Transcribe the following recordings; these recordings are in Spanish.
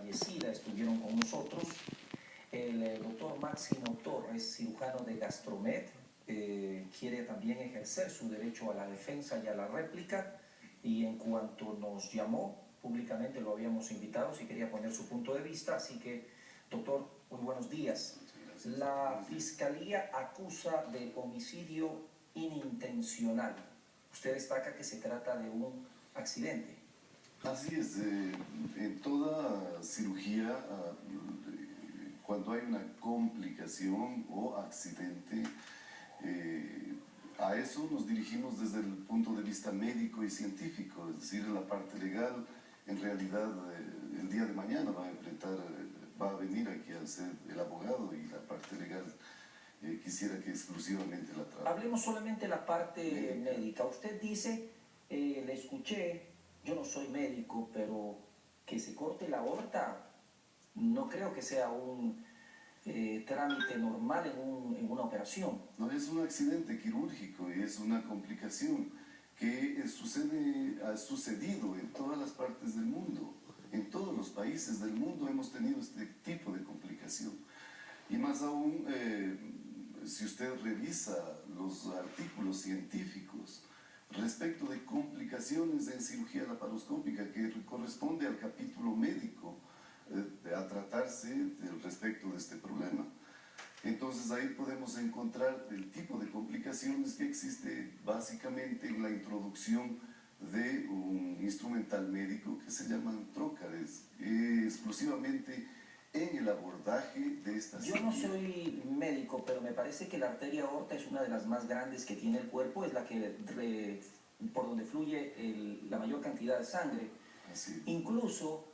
fallecida estuvieron con nosotros. El doctor Máximo Torres, cirujano de Gastromed, quiere también ejercer su derecho a la defensa y a la réplica, y en cuanto nos llamó, públicamente lo habíamos invitado si quería poner su punto de vista. Así que, doctor, muy buenos días. La Fiscalía acusa de homicidio inintencional. Usted destaca que se trata de un accidente. Así es, en toda cirugía, cuando hay una complicación o accidente, a eso nos dirigimos desde el punto de vista médico y científico, es decir, en la parte legal. En realidad, el día de mañana va a venir aquí a ser el abogado, y la parte legal quisiera que exclusivamente la trabaje. Hablemos solamente de la parte médica. Usted dice, le escuché, yo no soy médico, pero que se corte la aorta, no creo que sea un trámite normal en una operación. No, es un accidente quirúrgico y es una complicación que ha sucedido en todas las partes del mundo. En todos los países del mundo hemos tenido este tipo de complicación. Y más aún, si usted revisa los artículos científicos respecto de complicaciones en cirugía laparoscópica, que corresponde al capítulo médico a tratarse respecto de este problema, entonces ahí podemos encontrar el tipo de complicaciones que existe básicamente en la introducción de un instrumental médico que se llaman trócares, exclusivamente en el abordaje de esta cirugía. Yo no soy médico, pero me parece que la arteria aorta es una de las más grandes que tiene el cuerpo, es la que por donde fluye la mayor cantidad de sangre. Así. Incluso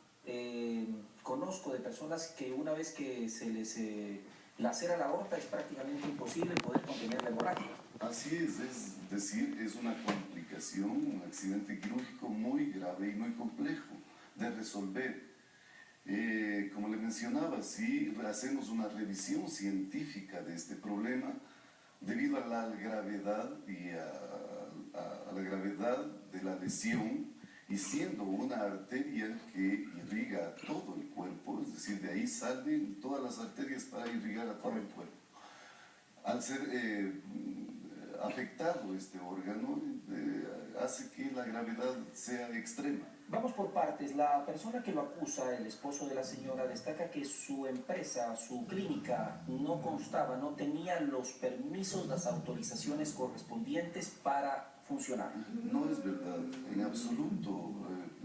conozco de personas que una vez que se les lacera la aorta es prácticamente imposible poder contener la hemorragia. Así es decir, es una complicación, un accidente quirúrgico muy grave y muy complejo de resolver. Como le mencionaba, si hacemos una revisión científica de este problema, debido a la gravedad a la gravedad de la lesión, y siendo una arteria que irriga a todo el cuerpo, es decir, de ahí salen todas las arterias para irrigar a todo el cuerpo. Al ser afectado este órgano, hace que la gravedad sea extrema. Vamos por partes. La persona que lo acusa, el esposo de la señora, destaca que su empresa, su clínica, no constaba, no tenía los permisos, las autorizaciones correspondientes para funcionar. No es verdad, en absoluto.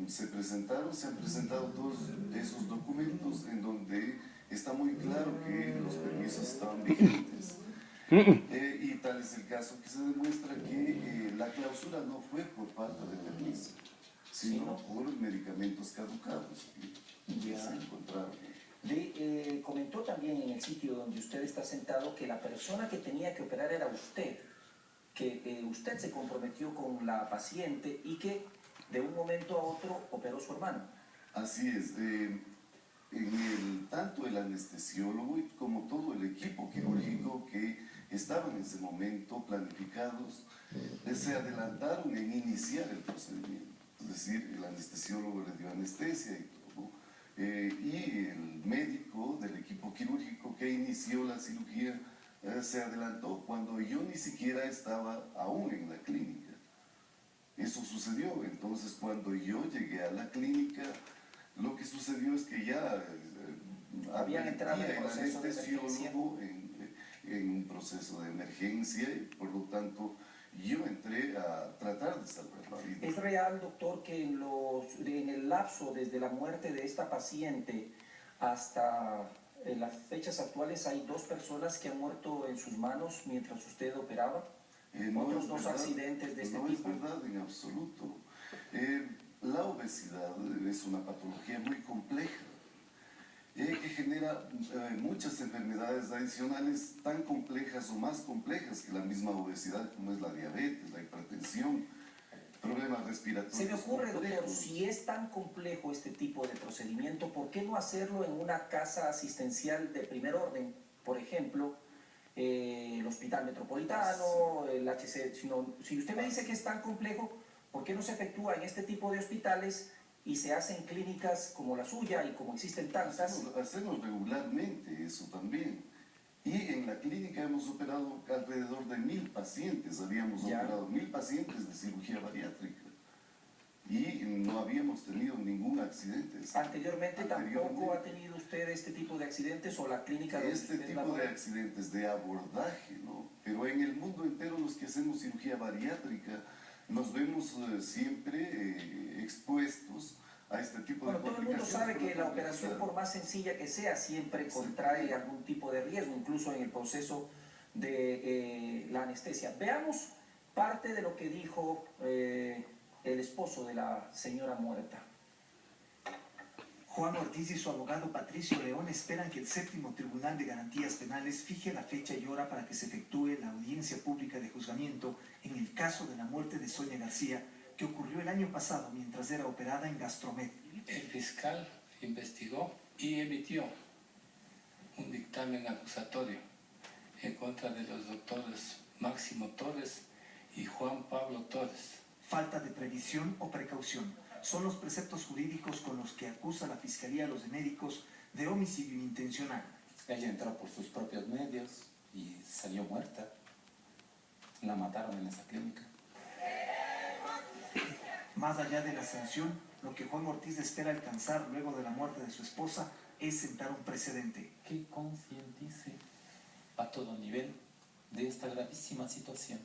Se han presentado todos esos documentos en donde está muy claro que los permisos estaban vigentes. Y tal es el caso que se demuestra que la clausura no fue por falta de permiso, sino por medicamentos caducados que se encontraron. Comentó también en el sitio donde usted está sentado que la persona que tenía que operar era usted, que usted se comprometió con la paciente y que de un momento a otro operó su hermano. Así es. Tanto el anestesiólogo como todo el equipo quirúrgico que estaban en ese momento planificados, se adelantaron en iniciar el procedimiento. Es decir, el anestesiólogo le dio anestesia y todo, y el médico del equipo quirúrgico que inició la cirugía se adelantó cuando yo ni siquiera estaba aún en la clínica. Eso sucedió. Entonces, cuando yo llegué a la clínica, lo que sucedió es que ya habían entrado en el anestesiólogo en un proceso de emergencia, y por lo tanto yo entré a tratar de salvar la vida. ¿Es real, doctor, que en el lapso desde la muerte de esta paciente hasta las fechas actuales hay 2 personas que han muerto en sus manos mientras usted operaba? ¿Otros 2 accidentes de este tipo? No es verdad en absoluto. La obesidad es una patología muy compleja que genera muchas enfermedades adicionales tan complejas o más complejas que la misma obesidad, como es la diabetes, la hipertensión, problemas respiratorios. Se me ocurre, doctor, si es tan complejo este tipo de procedimiento, ¿por qué no hacerlo en una casa asistencial de primer orden? Por ejemplo, el Hospital Metropolitano, el HC. Si usted me dice que es tan complejo, ¿por qué no se efectúa en este tipo de hospitales y se hacen clínicas como la suya y como existen tantas. Hacemos regularmente eso también. Y en la clínica hemos operado alrededor de 1000 pacientes, habíamos operado 1000 pacientes de cirugía bariátrica. Y no habíamos tenido ningún accidente. Anteriormente tampoco ha tenido usted este tipo de accidentes o la clínica donde este tipo de accidentes de abordaje, ¿no? Pero en el mundo entero los que hacemos cirugía bariátrica nos vemos siempre expuestos a este tipo de complicaciones. Todo el mundo sabe que la operación, por más sencilla que sea, siempre contrae algún tipo de riesgo, incluso en el proceso de la anestesia. Veamos parte de lo que dijo el esposo de la señora muerta. Juan Ortiz y su abogado Patricio León esperan que el séptimo Tribunal de Garantías Penales fije la fecha y hora para que se efectúe la audiencia pública de juzgamiento en el caso de la muerte de Sonia García, que ocurrió el año pasado mientras era operada en Gastromed. El fiscal investigó y emitió un dictamen acusatorio en contra de los doctores Máximo Torres y Juan Pablo Torres. Falta de previsión o precaución son los preceptos jurídicos con los que acusa la Fiscalía a los médicos de homicidio intencional. Ella entró por sus propios medios y salió muerta. La mataron en esa clínica. Más allá de la sanción, lo que Juan Ortiz espera alcanzar luego de la muerte de su esposa es sentar un precedente. Que concientice a todo nivel de esta gravísima situación.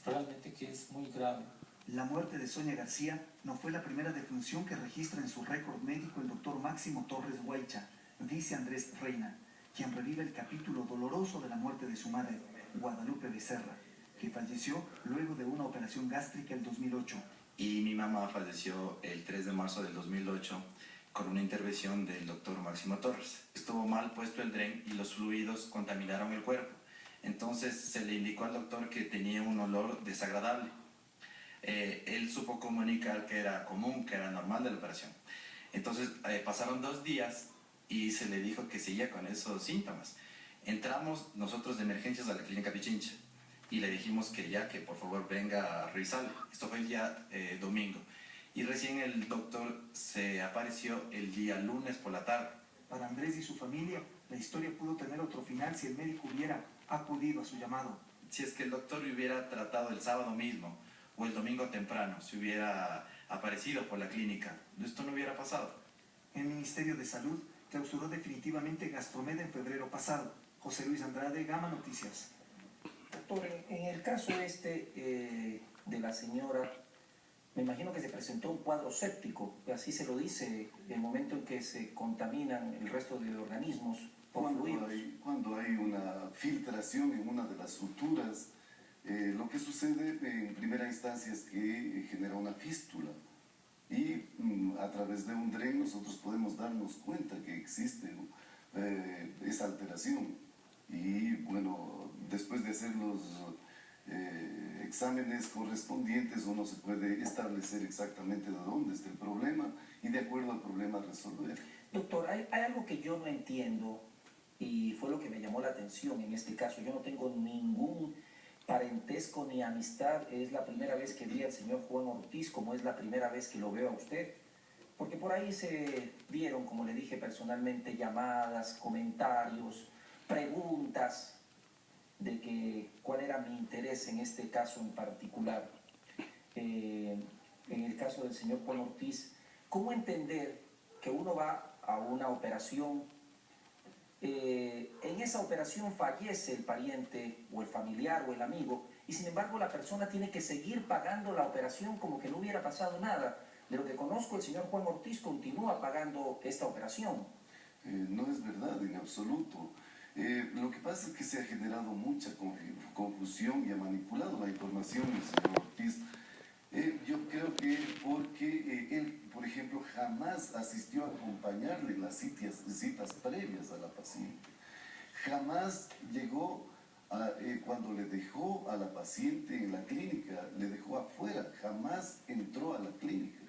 Realmente que es muy grave. La muerte de Sonia García no fue la primera defunción que registra en su récord médico el doctor Máximo Torres Guaycha, dice Andrés Reina, quien revive el capítulo doloroso de la muerte de su madre, Guadalupe Becerra, que falleció luego de una operación gástrica en 2008. Y mi mamá falleció el 3 de marzo del 2008 con una intervención del doctor Máximo Torres. Estuvo mal puesto el dren y los fluidos contaminaron el cuerpo. Entonces se le indicó al doctor que tenía un olor desagradable. Él supo comunicar que era común, que era normal de la operación. Entonces pasaron 2 días y se le dijo que seguía con esos síntomas. Entramos nosotros de emergencias a la clínica Pichincha y le dijimos que ya, que por favor venga a revisarle. Esto fue el día domingo. Y recién el doctor se apareció el día lunes por la tarde. Para Andrés y su familia, la historia pudo tener otro final si el médico hubiera acudido a su llamado. Si es que el doctor hubiera tratado el sábado mismo o el domingo temprano, si hubiera aparecido por la clínica, esto no hubiera pasado. El Ministerio de Salud clausuró definitivamente Gastromed en febrero pasado. José Luis Andrade, Gama Noticias. Doctor, en el caso de la señora, me imagino que se presentó un cuadro séptico, así se lo dice, el momento en que se contaminan el resto de organismos por fluidos. Cuando hay una filtración en una de las suturas, lo que sucede en primera instancia es que genera una fístula y a través de un dren nosotros podemos darnos cuenta que existe esa alteración y bueno, después de hacer los exámenes correspondientes uno se puede establecer exactamente de dónde está el problema y de acuerdo al problema resolver. Doctor, hay algo que yo no entiendo y fue lo que me llamó la atención en este caso. Yo no tengo ningún parentesco ni amistad. Es la primera vez que vi al señor Juan Ortiz, como es la primera vez que lo veo a usted. Porque por ahí se dieron, como le dije personalmente, llamadas, comentarios, preguntas de que cuál era mi interés en este caso en particular. En el caso del señor Juan Ortiz, ¿cómo entender que uno va a una operación? En esa operación fallece el pariente o el familiar o el amigo y sin embargo la persona tiene que seguir pagando la operación como que no hubiera pasado nada. De lo que conozco, el señor Juan Ortiz continúa pagando esta operación. No es verdad en absoluto. Lo que pasa es que se ha generado mucha confusión y ha manipulado la información del señor Ortiz. Yo creo que porque él, por ejemplo, jamás asistió a acompañarle en las citas previas a la paciente. Jamás llegó, cuando le dejó a la paciente en la clínica, le dejó afuera, jamás entró a la clínica.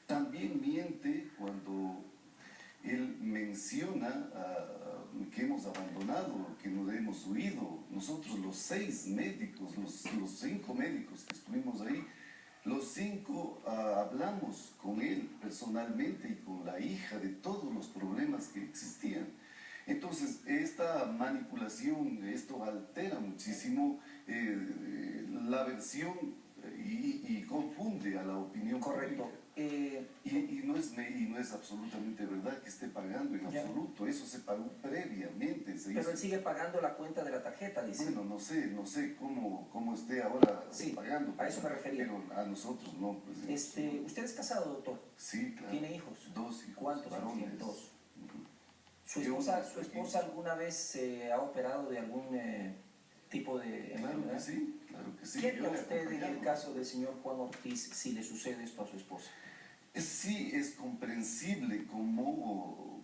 También miente cuando él menciona que hemos abandonado, que nos hemos huido. Nosotros los 6 médicos, los 5 médicos que estuvimos ahí, Los 5 hablamos con él personalmente y con la hija de todos los problemas que existían. Entonces, esta manipulación, esto altera muchísimo la versión y confunde a la opinión Correcto. pública. Y no es absolutamente verdad que esté pagando en absoluto. Eso se pagó previamente. Pero él sigue pagando la cuenta de la tarjeta, dice. Bueno, no sé cómo esté ahora pagando. A eso me refería. Pero a nosotros no. Pues, ¿Usted es casado, doctor? Sí, claro. ¿Tiene hijos? 2 hijos. ¿Cuántos varones? tiene? 2. ¿Su esposa alguna vez se ha operado de algún tipo de enfermedad? Claro que sí. ¿Qué haría usted en el caso del señor Juan Ortiz si le sucede esto a su esposa? Sí, es comprensible como,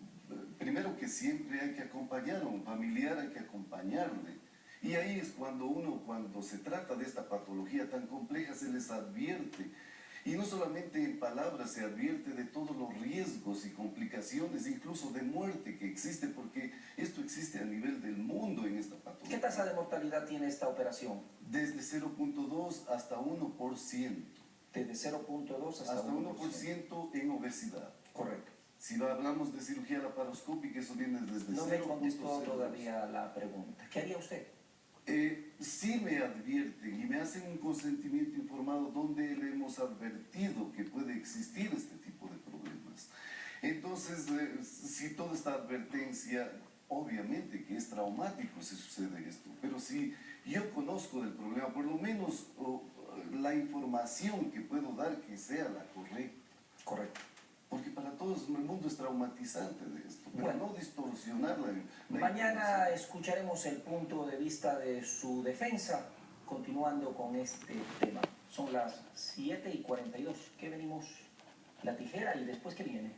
primero que siempre hay que acompañar a un familiar, hay que acompañarle. Y ahí es cuando se trata de esta patología tan compleja, se les advierte. Y no solamente en palabras, se advierte de todos los riesgos y complicaciones, incluso de muerte que existe, porque esto existe a nivel del mundo en esta patología. ¿Qué tasa de mortalidad tiene esta operación? Desde 0.2 hasta 1%. Desde 0.2 hasta 1% en obesidad. Correcto. Si hablamos de cirugía laparoscópica, eso viene desde 0.02. No me contestó todavía la pregunta. ¿Qué haría usted? Sí me advierten y me hacen un consentimiento informado donde le hemos advertido que puede existir este tipo de problemas. Entonces, si toda esta advertencia, obviamente que es traumático si sucede esto, pero si yo conozco del problema, por lo menos la información que puedo dar que sea la correcta. Correcto. Porque para todos el mundo es traumatizante de esto, pero bueno, no distorsionarla. Mañana escucharemos el punto de vista de su defensa, continuando con este tema. Son las 7:42. ¿Qué venimos? La tijera y después ¿qué viene?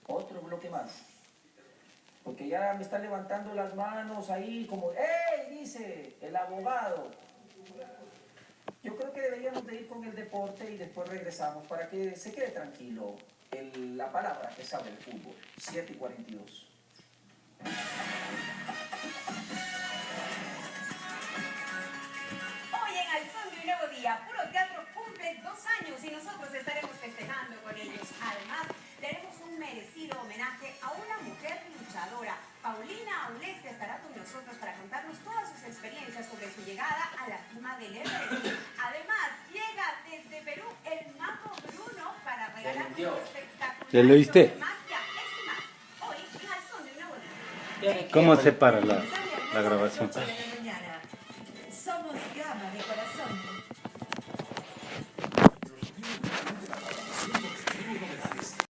Otro bloque más. Porque ya me están levantando las manos ahí como, ¡ey! Dice el abogado. Yo creo que deberíamos de ir con el deporte y después regresamos para que se quede tranquilo la palabra que sabe el fútbol. 7:42. Hoy en Al Son de un Nuevo Día, Puro Teatro cumple 2 años y nosotros estaremos festejando con ellos. Además, tenemos un merecido homenaje a una mujer luchadora, Paulina Aulés, que estará con nosotros para contarnos todas sus experiencias sobre su llegada a la cima del Everest. Además, llega desde Perú el mago Bruno para regalar un espectacular ¿Ya lo oíste? de magia. Hoy en Al Son de un Nuevo Día. ¿Cómo se para la grabación?